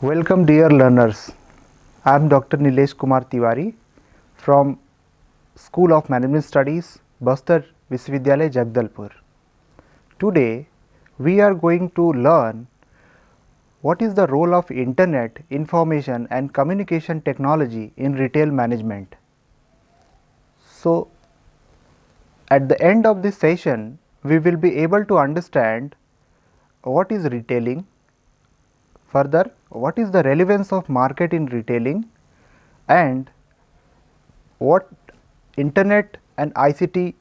Welcome dear learners. I am Dr. Nilesh Kumar Tiwari from School of Management Studies, Bastar Viswavidyalaya, Jagdalpur. Today we are going to learn what is the role of internet, information and communication technology in retail management. So at the end of this session we will be able to understand what is retailing. Further, what is the relevance of market in retailing and what internet and ICT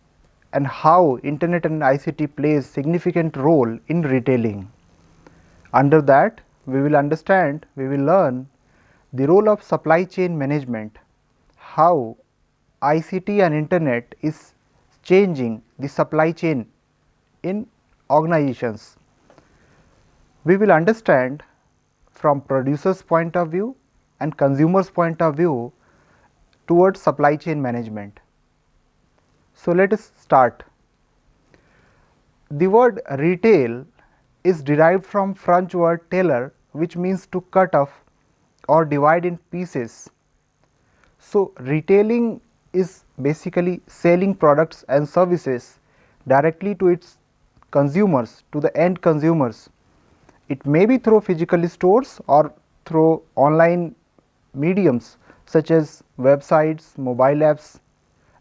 and how internet and ICT plays significant role in retailing. Under that we will learn the role of supply chain management, how ICT and internet is changing the supply chain in organizations. We will understand from producer's point of view and consumer's point of view towards supply chain management. So let us start. The word retail is derived from French word tailor, which means to cut off or divide in pieces. So retailing is basically selling products and services directly to its consumers, to the end consumers. It may be through physical stores or through online mediums such as websites, mobile apps,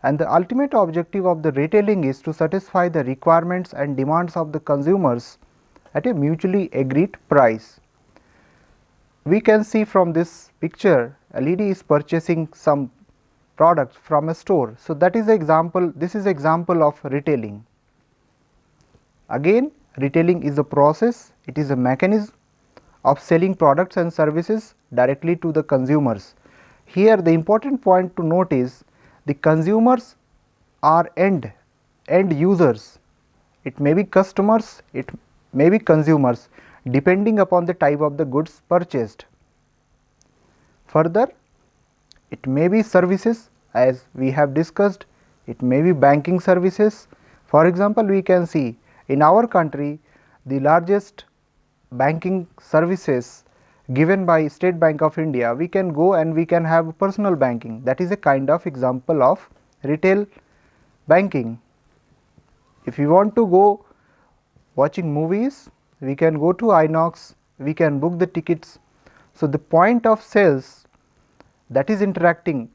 and the ultimate objective of the retailing is to satisfy the requirements and demands of the consumers at a mutually agreed price. We can see from this picture a lady is purchasing some products from a store. So that is example, this is example of retailing. Again, retailing is a process, it is a mechanism of selling products and services directly to the consumers. Here the important point to note is the consumers are end users. It may be customers, it may be consumers depending upon the type of the goods purchased. Further, it may be services as we have discussed, it may be banking services. For example, we can see in our country the largest banking services given by State Bank of India, we can go and we can have personal banking, that is a kind of example of retail banking. If you want to go watching movies, we can go to Inox, we can book the tickets. So the point of sales, that is interaction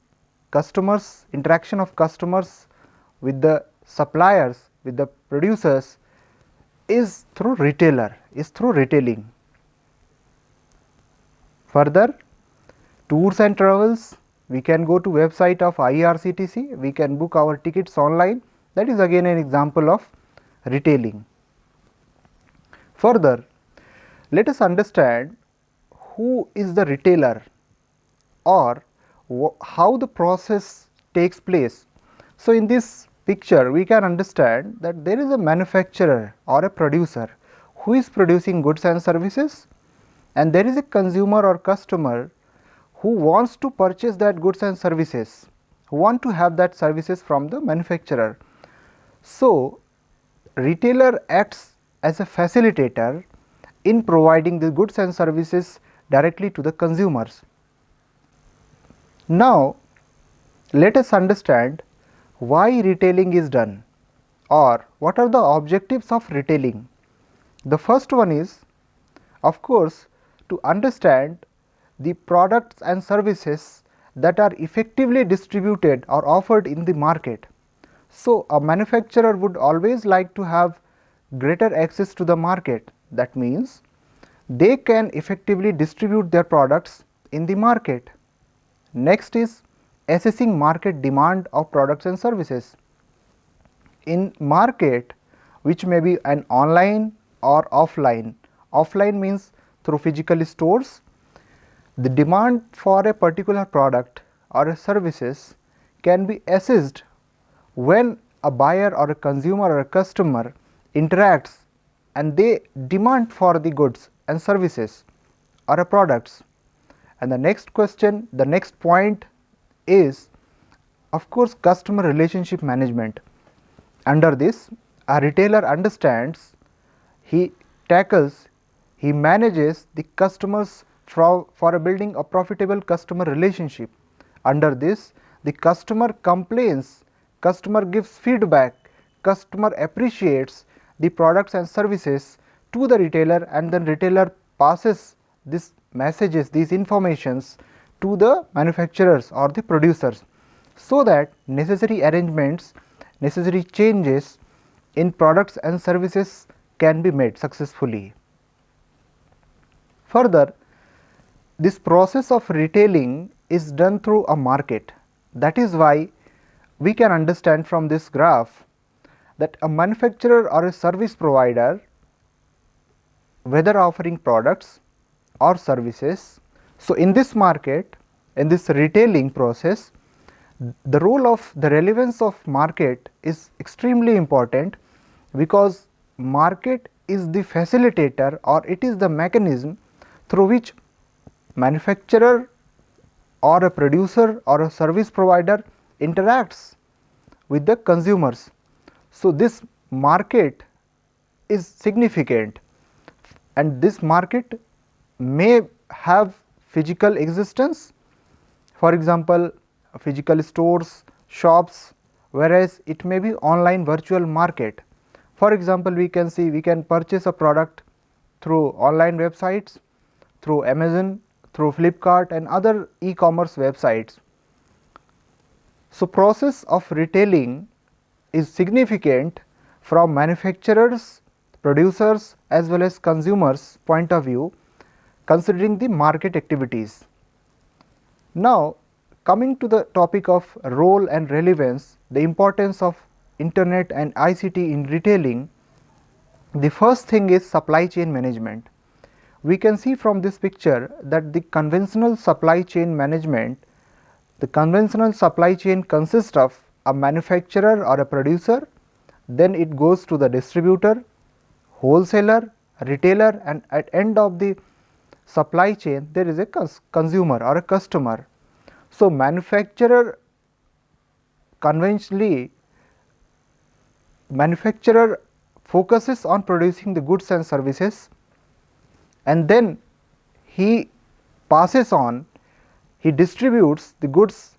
of customers with the suppliers, with the producers, is through retailing. Further, tours and travels, we can go to website of IRCTC, we can book our tickets online, that is again an example of retailing. Further, let us understand who is the retailer or how the process takes place. So in this picture we can understand that there is a manufacturer or a producer who is producing goods and services, and there is a consumer or customer who wants to purchase that goods and services, who want to have that services from the manufacturer. So retailer acts as a facilitator in providing the goods and services directly to the consumers. Now let us understand why retailing is done or what are the objectives of retailing. The first one is, of course, to understand the products and services that are effectively distributed or offered in the market. So a manufacturer would always like to have greater access to the market. That means they can effectively distribute their products in the market. Next is assessing market demand of products and services. In market, which may be an online or offline, offline means through physical stores, the demand for a particular product or a services can be assessed when a buyer or a consumer or a customer interacts and they demand for the goods and services or a products. And the next question, the next point is, of course, customer relationship management. Under this, a retailer understands, he tackles, he manages the customers for building a profitable customer relationship. Under this, the customer complains, customer gives feedback, customer appreciates the products and services to the retailer, and then retailer passes these messages, these informations to the manufacturers or the producers, so that necessary arrangements, necessary changes in products and services can be made successfully. Further, this process of retailing is done through a market. That is why we can understand from this graph that a manufacturer or a service provider, whether offering products or services, so in this market, in this retailing process, the role of the relevance of market is extremely important, because market is the facilitator, or it is the mechanism through which manufacturer or a producer or a service provider interacts with the consumers. So, this market is significant, and this market may have physical existence, for example physical stores, shops, whereas it may be online virtual market. For example, we can see we can purchase a product through online websites, through Amazon, through Flipkart and other e-commerce websites. So, process of retailing is significant from manufacturers, producers as well as consumers point of view, considering the market activities. Now, coming to the topic of role and relevance, the importance of internet and ICT in retailing, the first thing is supply chain management. We can see from this picture that the conventional supply chain management, the conventional supply chain consists of a manufacturer or a producer, then it goes to the distributor, wholesaler, retailer, and at end of the supply chain there is a consumer or a customer. So, manufacturer conventionally focuses on producing the goods and services, and then he passes on, he distributes the goods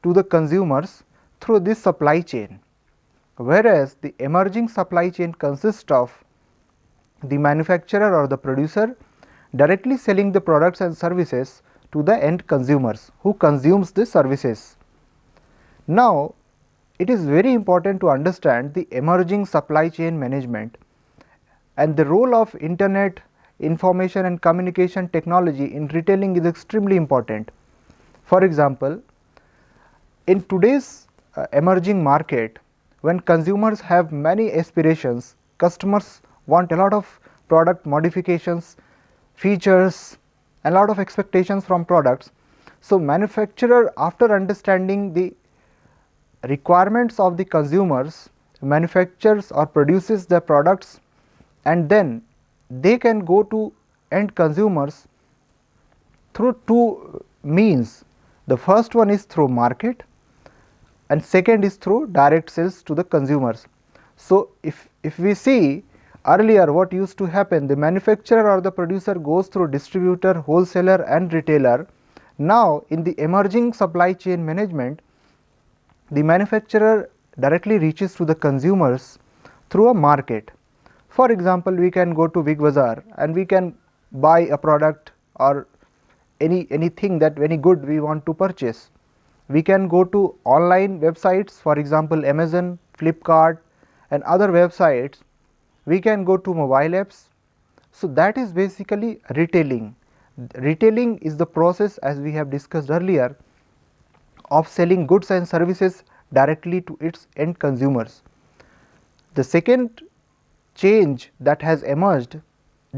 to the consumers through this supply chain, whereas the emerging supply chain consists of the manufacturer or the producer directly selling the products and services to the end consumers who consumes the services. Now, it is very important to understand the emerging supply chain management and the role of internet, information and communication technology in retailing is extremely important. For example, in today's emerging market, when consumers have many aspirations, customers want a lot of product modifications, features, a lot of expectations from products. So, manufacturer, after understanding the requirements of the consumers, manufactures or produces the products, and then they can go to end consumers through two means. The first one is through market and second is through direct sales to the consumers. So, if we see earlier what used to happen, the manufacturer or the producer goes through distributor, wholesaler and retailer. Now, in the emerging supply chain management, the manufacturer directly reaches to the consumers through a market. For example, we can go to Big Bazaar and we can buy a product or anything that any good we want to purchase. We can go to online websites, for example Amazon, Flipkart and other websites. We can go to mobile apps. So, that is basically retailing. Retailing is the process, as we have discussed earlier, of selling goods and services directly to its end consumers. The second change that has emerged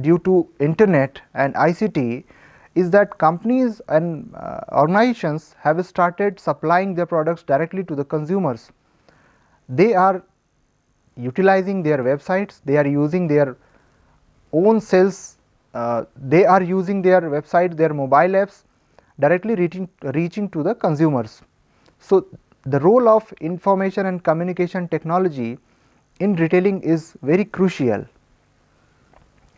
due to internet and ICT is that companies and organizations have started supplying their products directly to the consumers. They are utilizing their websites, they are using their own sales, they are using their website, their mobile apps directly reaching to the consumers. So, the role of information and communication technology in retailing is very crucial.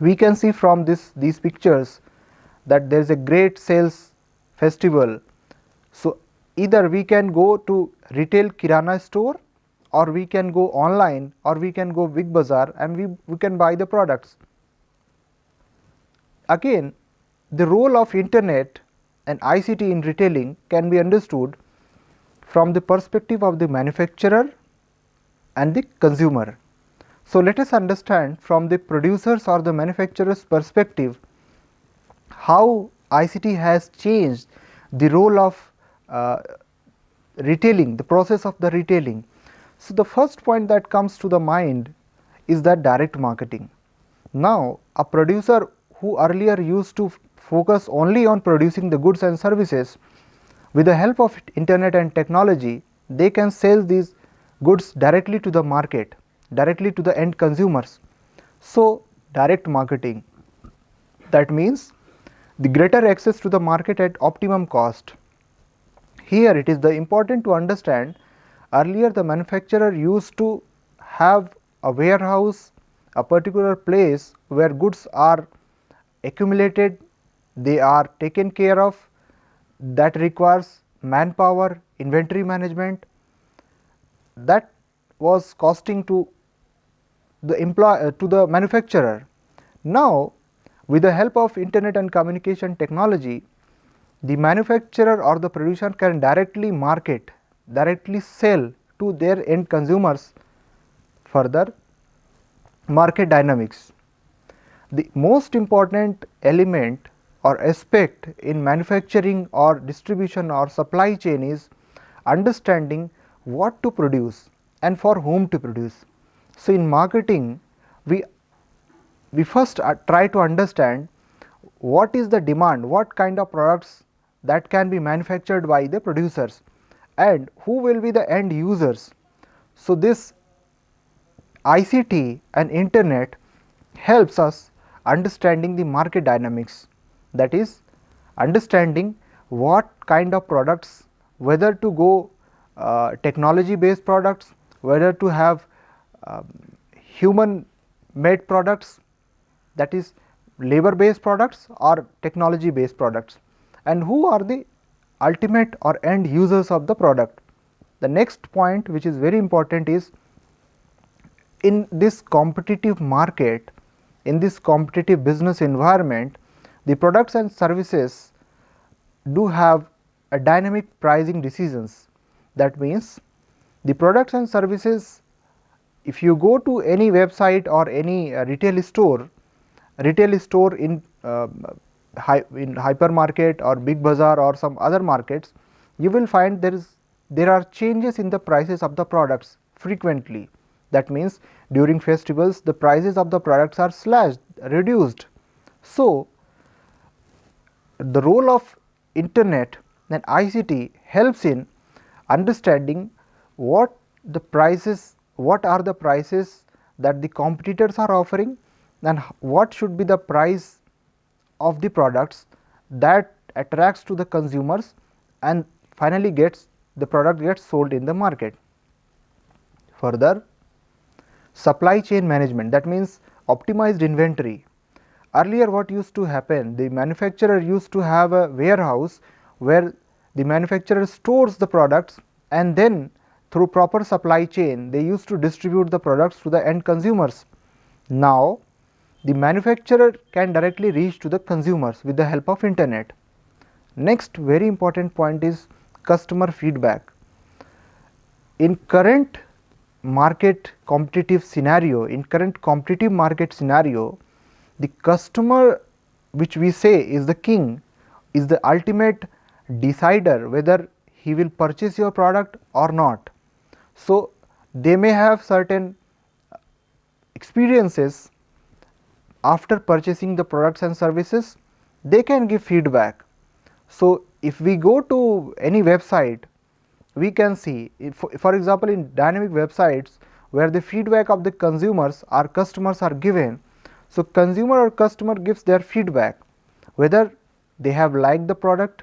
We can see from these pictures that there is a great sales festival. So, either we can go to retail kirana store, or we can go online, or we can go Big Bazaar and we can buy the products. Again, the role of internet and ICT in retailing can be understood from the perspective of the manufacturer and the consumer. So, let us understand from the producers or the manufacturer's perspective how ICT has changed the role of retailing, the process of the retailing. So, the first point that comes to the mind is that direct marketing. Now, a producer who earlier used to focus only on producing the goods and services, with the help of internet and technology, they can sell these goods directly to the market, directly to the end consumers. So, direct marketing, that means the greater access to the market at optimum cost. Here it is the important to understand, earlier the manufacturer used to have a warehouse, a particular place where goods are accumulated, they are taken care of, that requires manpower, inventory management, that was costing to the manufacturer. Now, with the help of internet and communication technology, the manufacturer or the producer can directly market, directly sell to their end consumers. Further, market dynamics. The most important element or aspect in manufacturing or distribution or supply chain is understanding what to produce and for whom to produce. So, in marketing, we first try to understand what is the demand, what kind of products that can be manufactured by the producers, and who will be the end users. So, this ICT and internet helps us understanding the market dynamics, that is understanding what kind of products, whether to go technology based products, whether to have human made products, that is labor based products, or technology based products, and who are the ultimate or end users of the product. The next point which is very important is, in this competitive market, in this competitive business environment, the products and services do have a dynamic pricing decisions. That means, the products and services, if you go to any website or any retail store in hypermarket or Big Bazaar or some other markets, you will find there are changes in the prices of the products frequently. That means, during festivals the prices of the products are slashed, reduced. So, the role of internet and ICT helps in understanding what are the prices that the competitors are offering, and what should be the price of the products that attracts to the consumers, and finally the product gets sold in the market. Further, supply chain management, that means optimized inventory. Earlier what used to happen, the manufacturer used to have a warehouse where the manufacturer stores the products, and then through proper supply chain they used to distribute the products to the end consumers. Now, the manufacturer can directly reach to the consumers with the help of internet. Next very important point is customer feedback. In current market competitive scenario, the customer, which we say is the king, is the ultimate decider whether he will purchase your product or not. So, they may have certain experiences after purchasing the products and services, they can give feedback. So, if we go to any website, we can see, for example, in dynamic websites where the feedback of the consumers or customers are given. So, consumer or customer gives their feedback, whether they have liked the product,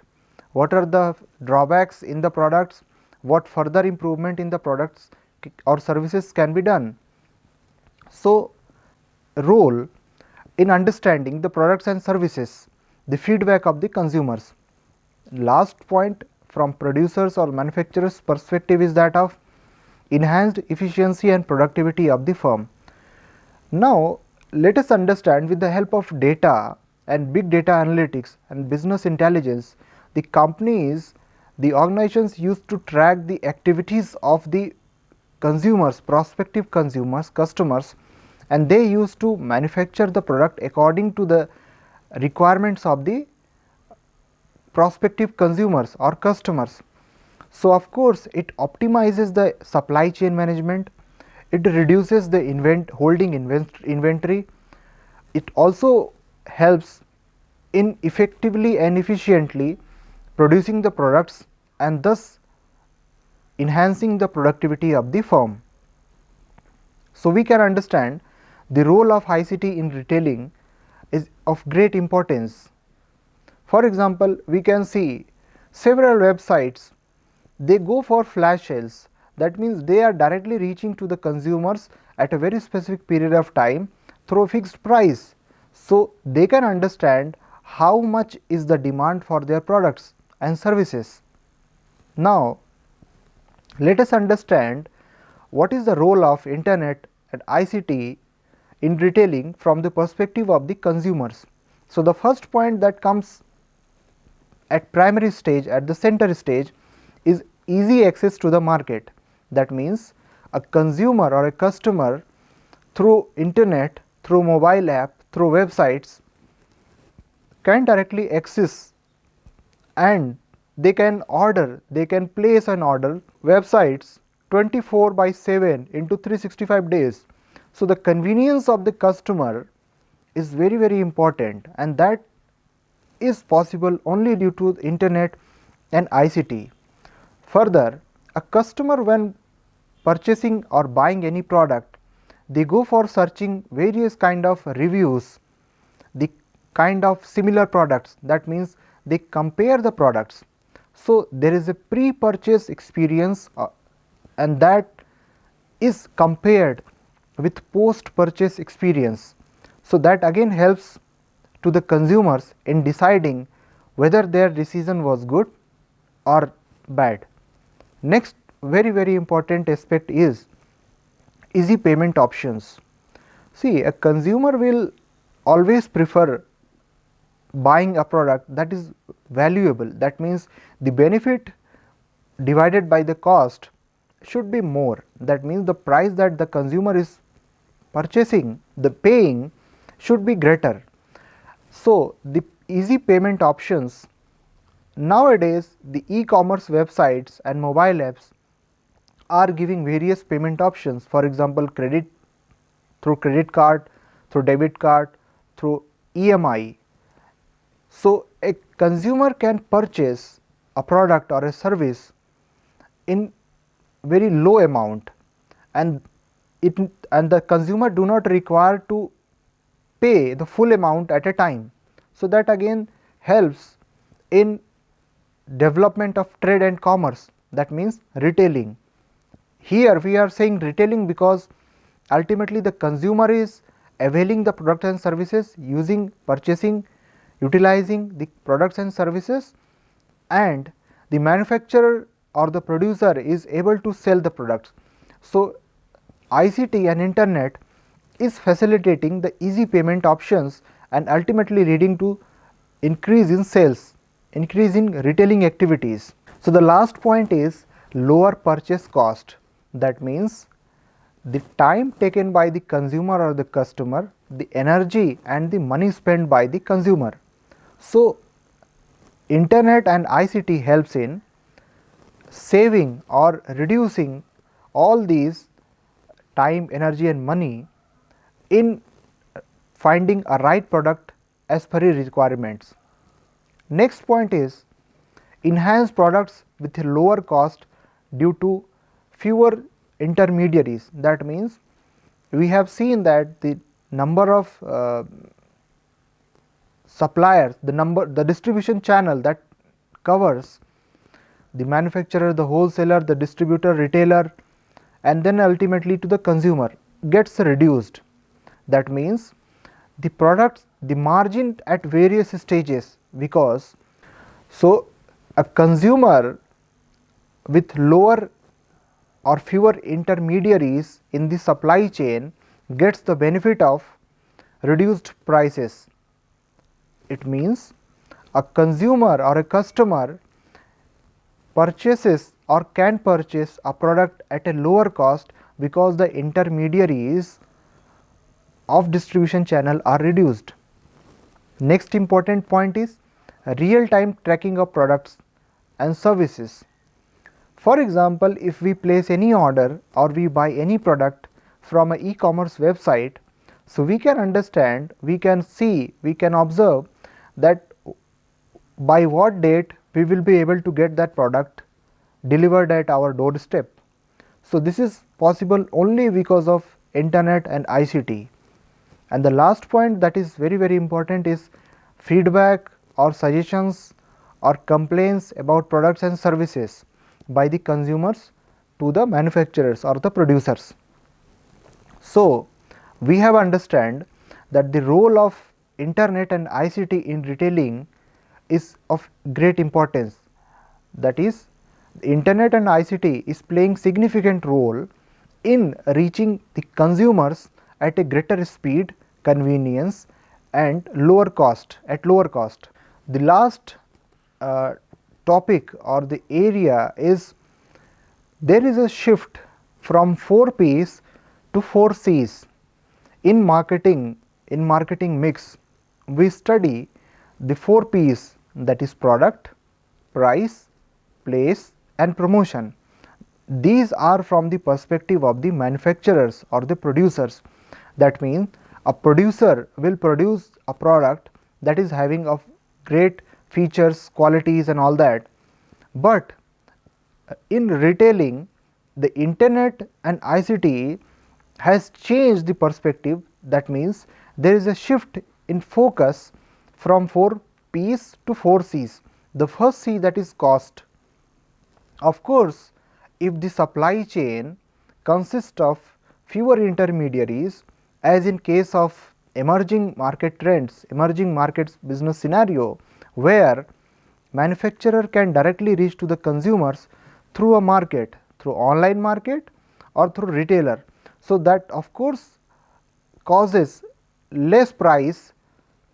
what are the drawbacks in the products, what further improvement in the products or services can be done. So, role in understanding the products and services, the feedback of the consumers. Last point from producers or manufacturers perspective is that of enhanced efficiency and productivity of the firm. Now, let us understand with the help of data and big data analytics and business intelligence, the companies, the organizations used to track the activities of the consumers, prospective consumers, customers, and they used to manufacture the product according to the requirements of the prospective consumers or customers. So, of course, it optimizes the supply chain management, it reduces the holding inventory, it also helps in effectively and efficiently producing the products and thus enhancing the productivity of the firm. So, we can understand the role of ICT in retailing is of great importance. For example, we can see several websites, they go for flash sales, that means they are directly reaching to the consumers at a very specific period of time through a fixed price. So, they can understand how much is the demand for their products and services. Now, let us understand what is the role of internet and ICT in retailing from the perspective of the consumers. So, the first point that comes at primary stage, at the center stage, is easy access to the market. That means a consumer or a customer through internet, through mobile app, through websites can directly access and they can order, they can place an order websites 24/7 into 365 days. So, the convenience of the customer is very important, and that is possible only due to internet and ICT. Further, a customer when purchasing or buying any product, they go for searching various kind of reviews, the kind of similar products, that means they compare the products. So, there is a pre-purchase experience and that is compared with post-purchase experience. So, that again helps to the consumers in deciding whether their decision was good or bad. Next very important aspect is easy payment options. See, a consumer will always prefer buying a product that is valuable, that means the benefit divided by the cost should be more, that means the price that the consumer is purchasing, the paying should be greater. So, the easy payment options, nowadays the e-commerce websites and mobile apps are giving various payment options, for example, credit through credit card, through debit card, through EMI. So, a consumer can purchase a product or a service in very low amount, and the consumer do not require to pay the full amount at a time. So, that again helps in development of trade and commerce, that means retailing. Here we are saying retailing because ultimately the consumer is availing the products and services, using, purchasing, utilizing the products and services, and the manufacturer or the producer is able to sell the products. So, ICT and internet is facilitating the easy payment options and ultimately leading to increase in sales, increase in retailing activities. So, the last point is lower purchase cost, that means the time taken by the consumer or the customer, the energy and the money spent by the consumer. So, internet and ICT helps in saving or reducing all these time, energy and money in finding a right product as per requirements. Next point is enhanced products with a lower cost due to fewer intermediaries. That means we have seen that the number of suppliers, the distribution channel that covers the manufacturer, the wholesaler, the distributor, retailer, and then ultimately to the consumer gets reduced. That means the products, the margin at various stages because so a consumer with lower or fewer intermediaries in the supply chain gets the benefit of reduced prices. It means a consumer or a customer purchases or can purchase a product at a lower cost because the intermediaries of distribution channel are reduced. Next important point is real time tracking of products and services. For example, if we place any order or we buy any product from an e-commerce website, so we can understand, we can see, we can observe that by what date we will be able to get that product delivered at our doorstep. So this is possible only because of internet and ICT. And the last point that is very important is feedback or suggestions or complaints about products and services by the consumers to the manufacturers or the producers. So we have understand that the role of internet and ICT in retailing is of great importance. That is, the internet and ICT is playing significant role in reaching the consumers at a greater speed, convenience and lower cost, at lower cost. The last topic or the area is there is a shift from 4 P's to 4 C's in marketing mix. We study the 4 P's, that is product, price, place and promotion. These are from the perspective of the manufacturers or the producers. That means a producer will produce a product that is having of great features, qualities and all that, but in retailing the internet and ICT has changed the perspective. That means there is a shift in focus from 4 P's to 4 C's. The first C, that is cost. Of course, if the supply chain consists of fewer intermediaries, as in case of emerging market trends, emerging markets business scenario, where manufacturer can directly reach to the consumers through a market, through online market or through retailer. So that of course causes less price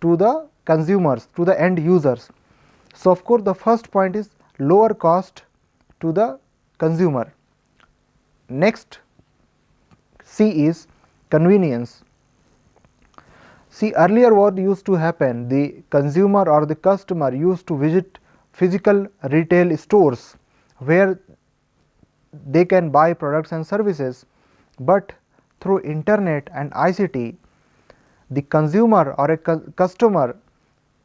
to the consumers, to the end users. So of course the first point is lower cost to the consumer. Next C is convenience. See, earlier what used to happen, the consumer or the customer used to visit physical retail stores where they can buy products and services, but through internet and ICT the consumer or a customer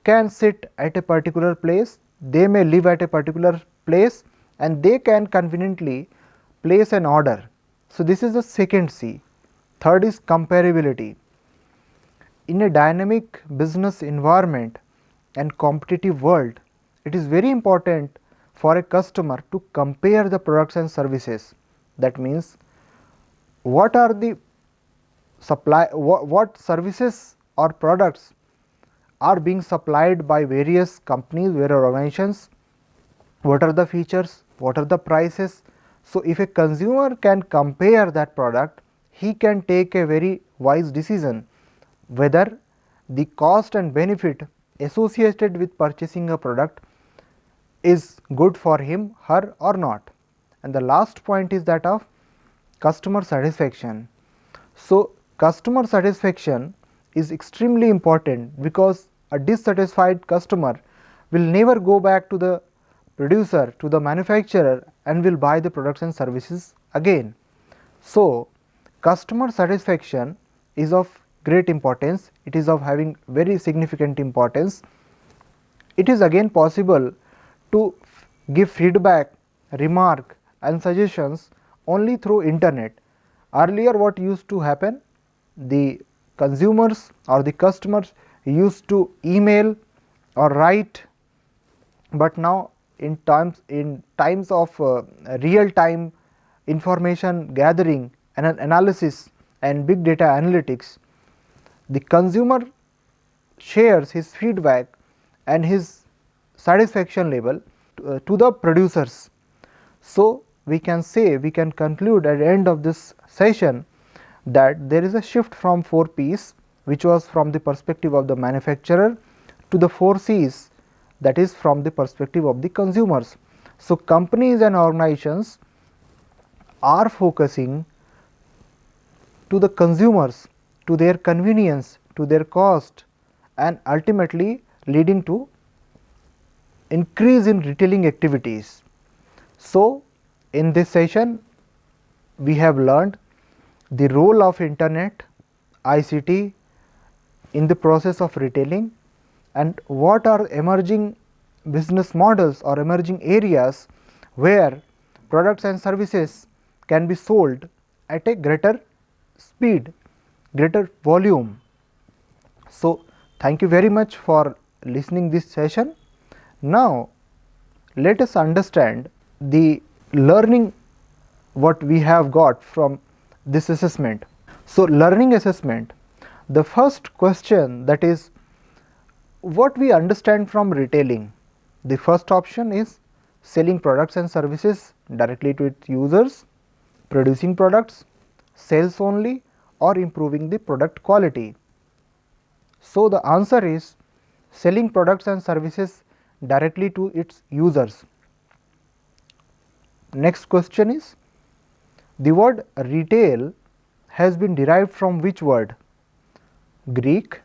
can sit at a particular place, they may live at a particular place and they can conveniently place an order. So this is the second C. Third is comparability. In a dynamic business environment and competitive world, it is very important for a customer to compare the products and services. That means what are the what services or products are being supplied by various companies, various organizations, what are the features, what are the prices. So if a consumer can compare that product, he can take a very wise decision whether the cost and benefit associated with purchasing a product is good for him, her or not. And the last point is that of customer satisfaction. So customer satisfaction is extremely important, because a dissatisfied customer will never go back to the producer, to the manufacturer and will buy the products and services again. So customer satisfaction is of great importance, it is of having very significant importance. It is again possible to give feedback, remark and suggestions only through internet. Earlier what used to happen, the consumers or the customers used to email or write, but now in times of real time information gathering and analysis and big data analytics, the consumer shares his feedback and his satisfaction level to the producers. So, we can say, we can conclude at the end of this session that there is a shift from 4 P's, which was from the perspective of the manufacturer, to the 4 C's, that is from the perspective of the consumers. So, companies and organizations are focusing to the consumers, to their convenience, to their cost, and ultimately leading to increase in retailing activities. So, in this session we have learned the role of internet, ICT in the process of retailing, and what are emerging business models or emerging areas where products and services can be sold at a greater speed, greater volume. So, thank you very much for listening this session. Now, let us understand the learning what we have got from this assessment. So, learning assessment, the first question, that is what we understand from retailing. The first option is selling products and services directly to its users, producing products, sales only, or improving the product quality. So, the answer is selling products and services directly to its users. Next question is, the word retail has been derived from which word? Greek,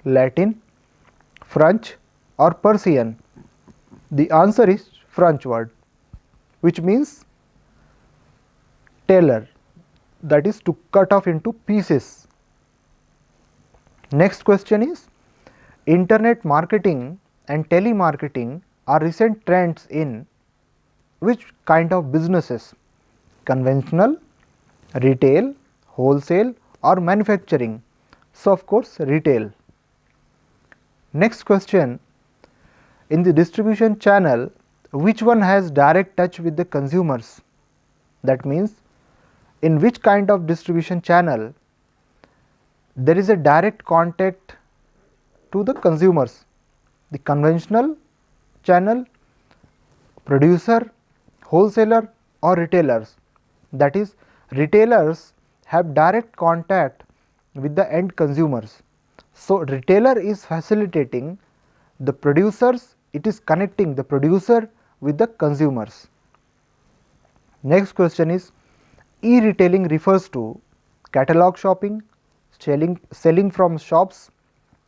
Latin, French, or Persian? The answer is French word, which means tailor, that is to cut off into pieces. Next question is, internet marketing and telemarketing are recent trends in which kind of businesses? Conventional, retail, wholesale, or manufacturing? So, of course, retail. Next question, in the distribution channel, which one has direct touch with the consumers? That means, in which kind of distribution channel there is a direct contact to the consumers? The conventional channel, producer, wholesaler, or retailers? That is, retailers have direct contact with the end consumers. So, retailer is facilitating the producers, it is connecting the producer with the consumers. Next question is, e-retailing refers to catalog shopping, selling from shops,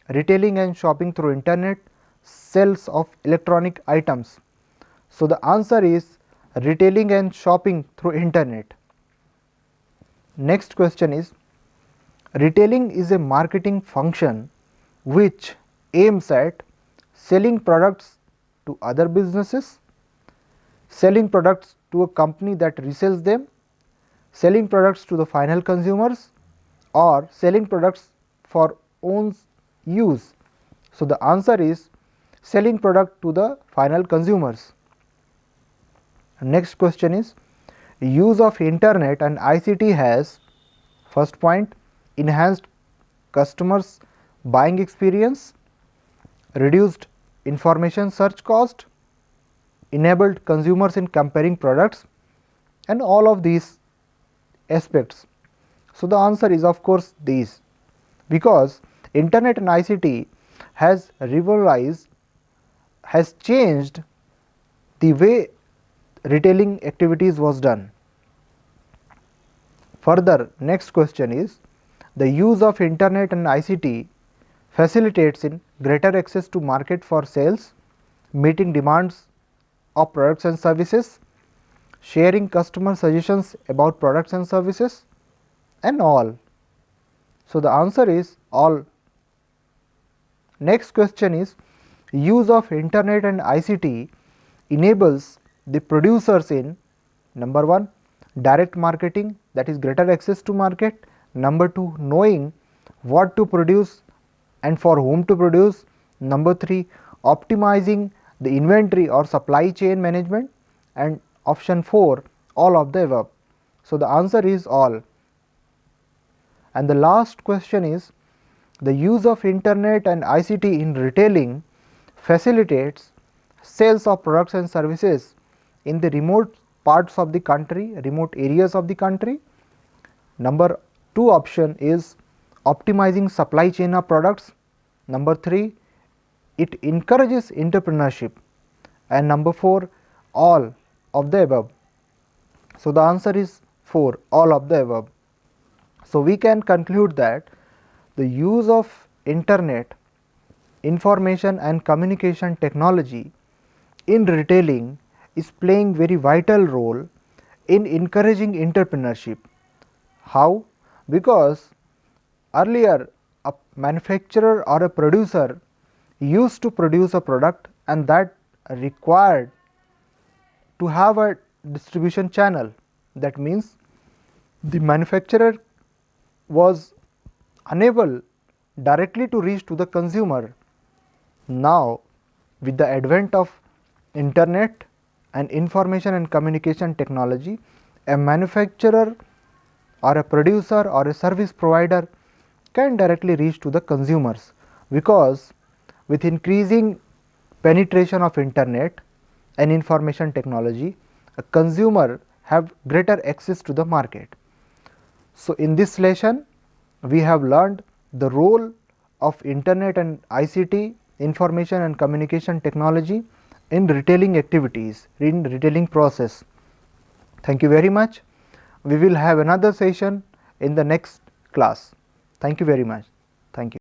retailing and shopping through internet, sales of electronic items. So, the answer is retailing and shopping through internet. Next question is, retailing is a marketing function which aims at selling products to other businesses, selling products to a company that resells them, selling products to the final consumers, or selling products for own use. So, the answer is selling product to the final consumers. Next question is, use of internet and ICT has, first point, enhanced customers buying experience, reduced information search cost, enabled consumers in comparing products, and all of these aspects. So, the answer is of course these, because internet and ICT has revolutionized, has changed the way retailing activities was done. Further, next question is, the use of internet and ICT facilitates in greater access to market for sales, meeting demands of products and services, sharing customer suggestions about products and services, and all. So, the answer is all. Next question is, use of internet and ICT enables the producers in number 1, direct marketing, that is greater access to market, number 2, knowing what to produce and for whom to produce, number 3, optimizing the inventory or supply chain management, and option 4, all of the above. So, the answer is all. And the last question is, the use of internet and ICT in retailing facilitates sales of products and services in the remote parts of the country, remote areas of the country. Number 2 option is optimizing supply chain of products. Number 3, it encourages entrepreneurship, and number 4, all of the above. So, the answer is 4, all of the above. So, we can conclude that the use of internet, information and communication technology in retailing is playing very vital role in encouraging entrepreneurship. How? Because earlier a manufacturer or a producer used to produce a product, and that required to have a distribution channel. That means the manufacturer was unable directly to reach to the consumer. Now, with the advent of internet and information and communication technology, a manufacturer or a producer or a service provider can directly reach to the consumers, because with increasing penetration of internet and information technology, a consumer have greater access to the market. So, in this lesson we have learned the role of internet and ICT, information and communication technology, in retailing activities, in retailing process. Thank you very much. We will have another session in the next class. Thank you very much. Thank you.